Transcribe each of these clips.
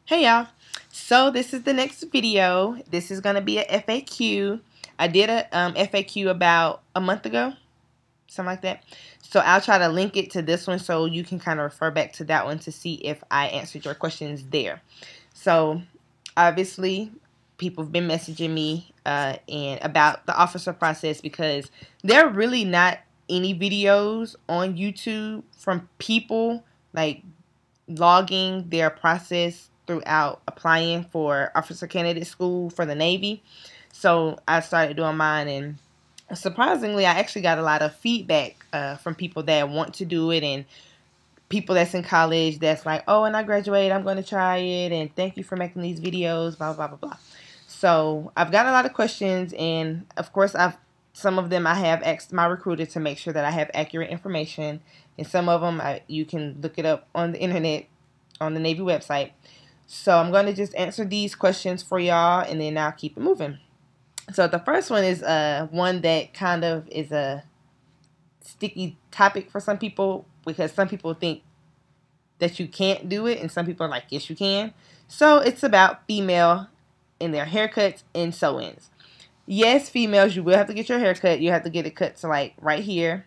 Hey y'all, so this is the next video. This is going to be a FAQ. I did a FAQ about a month ago, something like that. So I'll try to link it to this one so you can kind of refer back to that one to see if I answered your questions there. So obviously people have been messaging me and about the officer process because there are really not any videos on YouTube from people like logging their process throughout applying for officer candidate school for the Navy. So I started doing mine, and surprisingly, I actually got a lot of feedback from people that want to do it, and people that's in college that's like, oh, when I graduate, I'm going to try it, and thank you for making these videos, blah, blah, blah, blah. So I've got a lot of questions, and of course, some of them I have asked my recruiter to make sure that I have accurate information, and some of them you can look it up on the internet, on the Navy website. So I'm going to just answer these questions for y'all, and then I'll keep it moving. So the first one is one that kind of is a sticky topic for some people because some people think that you can't do it, and some people are like, yes, you can. So it's about female and their haircuts and sew-ins. Yes, females, you will have to get your hair cut. You have to get it cut to like right here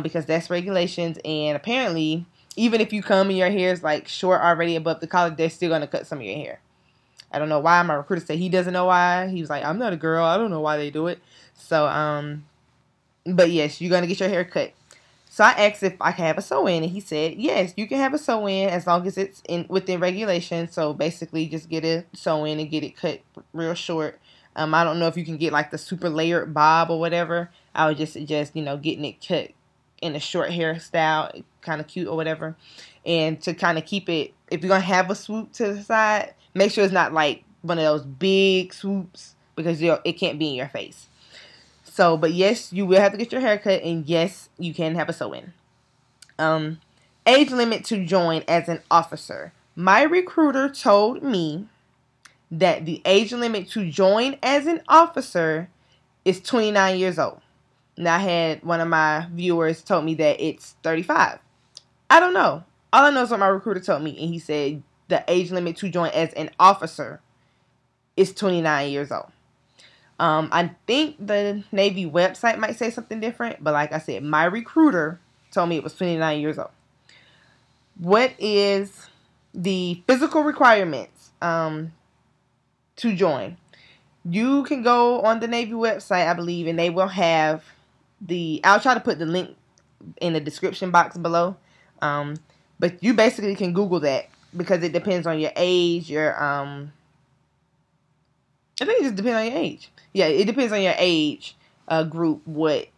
because that's regulations. And apparently, even if you come and your hair is like short already above the collar, they're still going to cut some of your hair. I don't know why. My recruiter said he doesn't know why. He was like, I'm not a girl. I don't know why they do it. So, but yes, you're going to get your hair cut. So I asked if I can have a sew-in, and he said, yes, you can have a sew-in as long as it's within regulation. So basically, just get a sew-in and get it cut real short. I don't know if you can get like the super layered bob or whatever. I would just suggest, getting it cut in a short hairstyle, kind of cute or whatever. And to kind of keep it, if you're going to have a swoop to the side, make sure it's not like one of those big swoops because it can't be in your face. So, but yes, you will have to get your hair cut, and yes, you can have a sew-in. Age limit to join as an officer. My recruiter told me that the age limit to join as an officer is 29 years old. Now, I had one of my viewers told me that it's 35. I don't know. All I know is what my recruiter told me, and he said the age limit to join as an officer is 29 years old. I think the Navy website might say something different, but like I said, my recruiter told me it was 29 years old. What is the physical requirements to join? You can go on the Navy website, I believe, and they will have I'll try to put the link in the description box below. But you basically can Google that because it depends on your age, I think it just depends on your age. Yeah, it depends on your age group what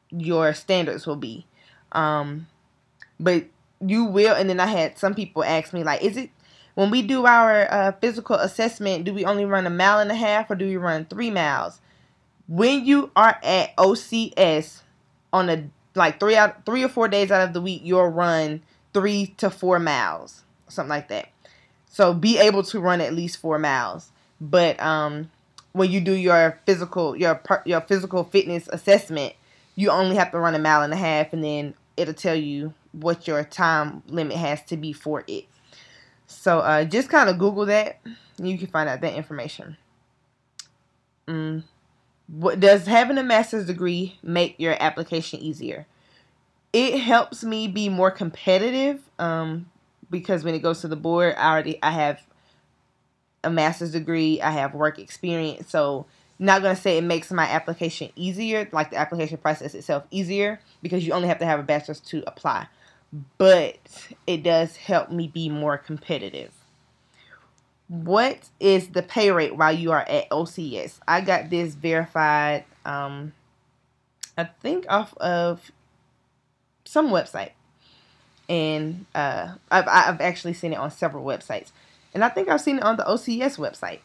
your standards will be. But you will, and then I had some people ask me, like, is it, when we do our physical assessment, do we only run 1.5 miles or do we run 3 miles? When you are at OCS on like 3 or 4 days out of the week, you'll run 3 to 4 miles, something like that. So be able to run at least 4 miles. But when you do your physical fitness assessment, you only have to run 1.5 miles, and then it'll tell you what your time limit has to be for it. So just kind of Google that, and you can find out that information. What does having a master's degree make your application easier? It helps me be more competitive because when it goes to the board, I have a master's degree, I have work experience, so not going to say it makes my application easier, like the application process itself easier, because you only have to have a bachelor's to apply, but it does help me be more competitive. What is the pay rate while you are at OCS? I got this verified, I think off of some website, and I've actually seen it on several websites. And I think I've seen it on the OCS website.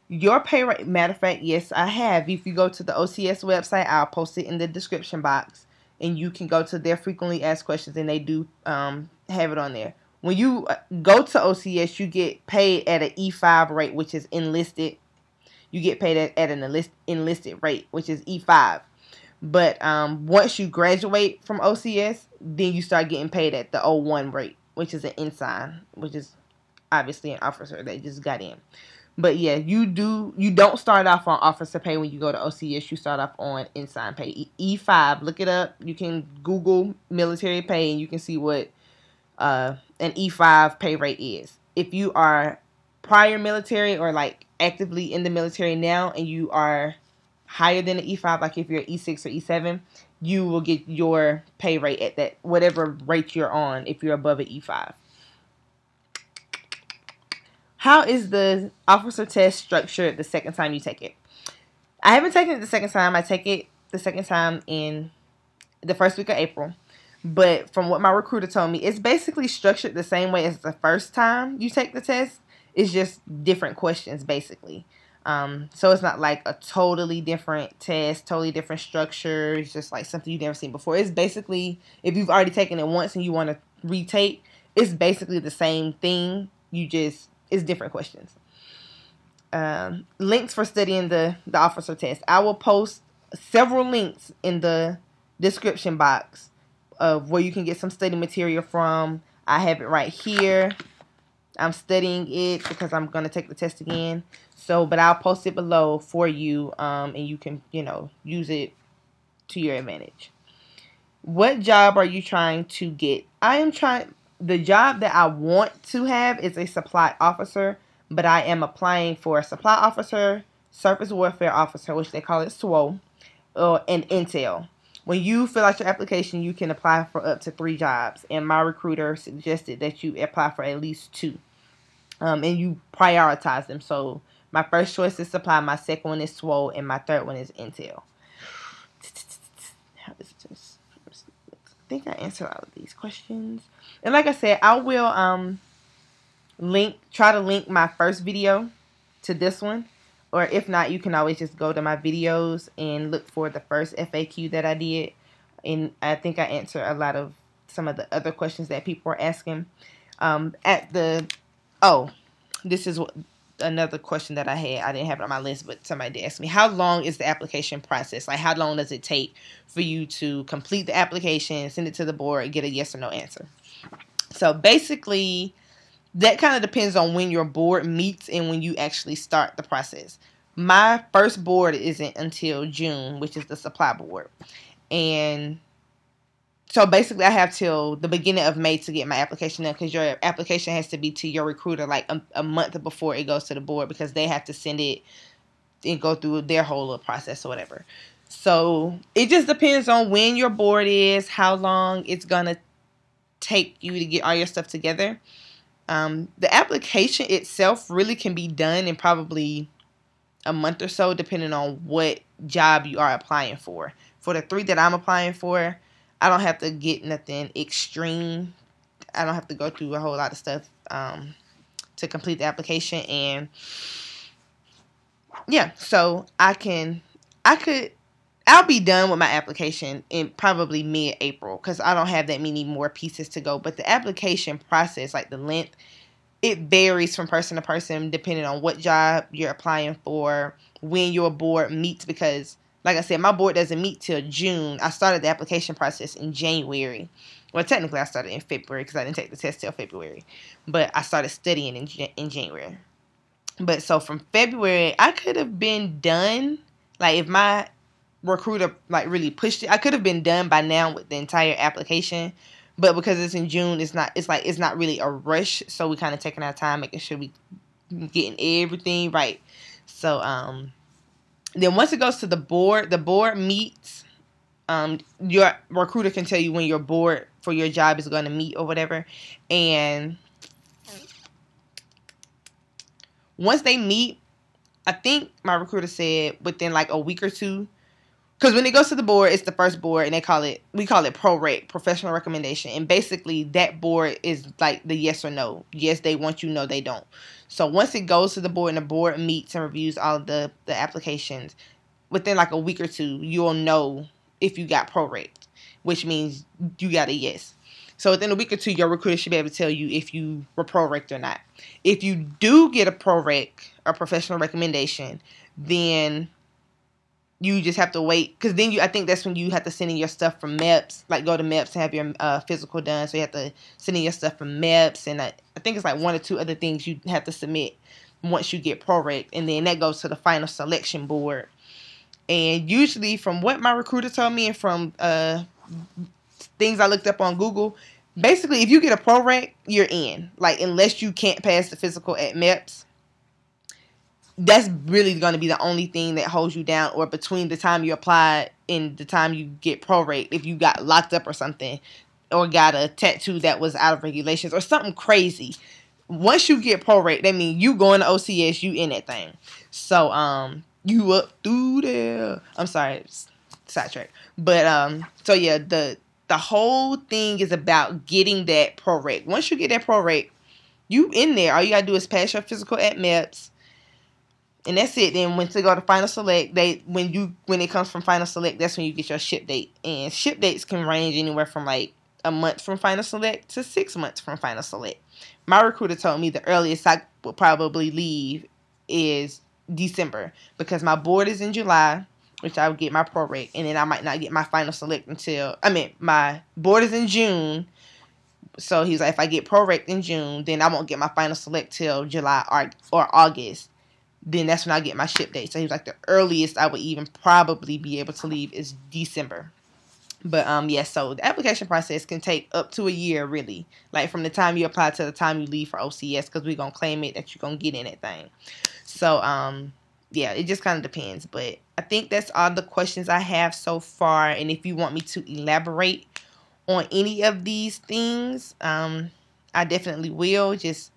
Your pay rate, matter of fact, yes, I have. If you go to the OCS website, I'll post it in the description box. And you can go to their frequently asked questions, and they do have it on there. When you go to OCS, you get paid at an E5 rate, which is enlisted. You get paid at an enlisted rate, which is E5. But once you graduate from OCS, then you start getting paid at the O1 rate, which is an ensign, which is, obviously an officer that just got in. But yeah, you don't start off on officer pay when you go to OCS. You start off on ensign pay. E5, look it up. You can Google military pay and you can see what an E5 pay rate is. If you are prior military or like actively in the military now and you are higher than an E5, like if you're E6 or E7, you will get your pay rate at that whatever rate you're on if you're above an E5. How is the officer test structured the second time you take it? I haven't taken it the second time. I take it the second time in the first week of April. But from what my recruiter told me, it's basically structured the same way as the first time you take the test. It's just different questions, basically. So it's not like a totally different test, totally different structure. It's just like something you've never seen before. It's basically, if you've already taken it once and you want to retake, it's basically the same thing. It's different questions. Links for studying the officer test. I will post several links in the description box of where you can get some study material from. I have it right here. I'm studying it because I'm going to take the test again. But I'll post it below for you, and you can, use it to your advantage. What job are you trying to get? The job that I want to have is a supply officer, but I am applying for a supply officer, surface warfare officer, which they call it SWO, and intel. When you fill out your application, you can apply for up to 3 jobs, and my recruiter suggested that you apply for at least 2, and you prioritize them. So my first choice is supply, my second one is SWO, and my third one is intel. How is this? I think I answered all of these questions. And like I said, I will try to link my first video to this one. Or if not, you can always just go to my videos and look for the first FAQ that I did. And I think I answered a lot of some of the other questions that people were asking. This is another question that I had. I didn't have it on my list, but somebody did ask me, how long is the application process? Like, how long does it take for you to complete the application, send it to the board, and get a yes or no answer? So basically, that kind of depends on when your board meets and when you actually start the process. My first board isn't until June, which is the supply board. And so basically I have till the beginning of May to get my application done, because your application has to be to your recruiter like a month before it goes to the board, because they have to send it and go through their whole little process or whatever. So it just depends on when your board is, how long it's going to take you to get all your stuff together. The application itself really can be done in probably a month or so, depending on what job you are applying for. For the 3 that I'm applying for, I don't have to get nothing extreme. I don't have to go through a whole lot of stuff to complete the application. And yeah, so I'll be done with my application in probably mid-April, because I don't have that many more pieces to go. But the application process, like the length, it varies from person to person depending on what job you're applying for, when your board meets, because like I said, my board doesn't meet till June. I started the application process in January. Well, technically I started in February because I didn't take the test till February. But I started studying in January. But so from February, I could have been done. Like if my recruiter like really pushed it, I could have been done by now with the entire application. But because it's in June, it's not really a rush. So we kind of taking our time, making sure we getting everything right. So then once it goes to the board meets. Your recruiter can tell you when your board for your job is going to meet or whatever. And once they meet, I think my recruiter said within like a week or 2. Because when it goes to the board, it's the first board, and we call it ProRec, professional recommendation. And basically that board is like the yes or no. Yes, they want you, no, they don't. So once it goes to the board and the board meets and reviews all of the applications, within like a week or 2, you'll know if you got ProRec, which means you got a yes. So within a week or 2, your recruiter should be able to tell you if you were ProRec or not. If you do get a ProRec or professional recommendation, then you just have to wait, because then I think that's when you have to send in your stuff from MEPS, like go to MEPS to have your physical done. So you have to send in your stuff from MEPS, and I think it's like 1 or 2 other things you have to submit once you get ProRec, and then that goes to the final selection board. And usually, from what my recruiter told me and from things I looked up on Google, basically if you get a ProRec, you're in. Like, unless you can't pass the physical at MEPS, that's really going to be the only thing that holds you down, or between the time you apply and the time you get ProRec, if you got locked up or something, or got a tattoo that was out of regulations or something crazy. Once you get ProRec, that means you going to OCS, you in that thing. So you up through there. I'm sorry, sidetrack. But so yeah, the whole thing is about getting that ProRec. Once you get that ProRec, you in there. All you gotta do is pass your physical at MEPS. And that's it. Then when to go to final select, when it comes from final select, that's when you get your ship date. And ship dates can range anywhere from like a month from final select to 6 months from final select. My recruiter told me the earliest I will probably leave is December, because my board is in July, which I would get my ProRec, and then I might not get my final select until, my board is in June. So he's like, if I get ProRec in June, then I won't get my final select till July or August. Then that's when I get my ship date. So he was like, the earliest I would even probably be able to leave is December. But yeah, so the application process can take up to a year, really. Like from the time you apply to the time you leave for OCS, because we're going to claim it that you're going to get in that thing. So yeah, it just kind of depends. But I think that's all the questions I have so far. And if you want me to elaborate on any of these things, I definitely will. Just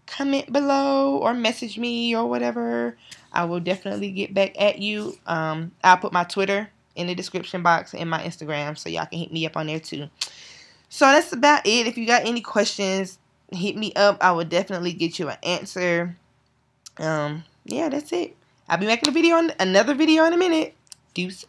comment below or message me or whatever. I will definitely get back at you. I'll put my Twitter in the description box and my Instagram, so y'all can hit me up on there too. So that's about it. If you got any questions, hit me up. I will definitely get you an answer. Yeah, that's it. I'll be making another video in a minute. Deuce.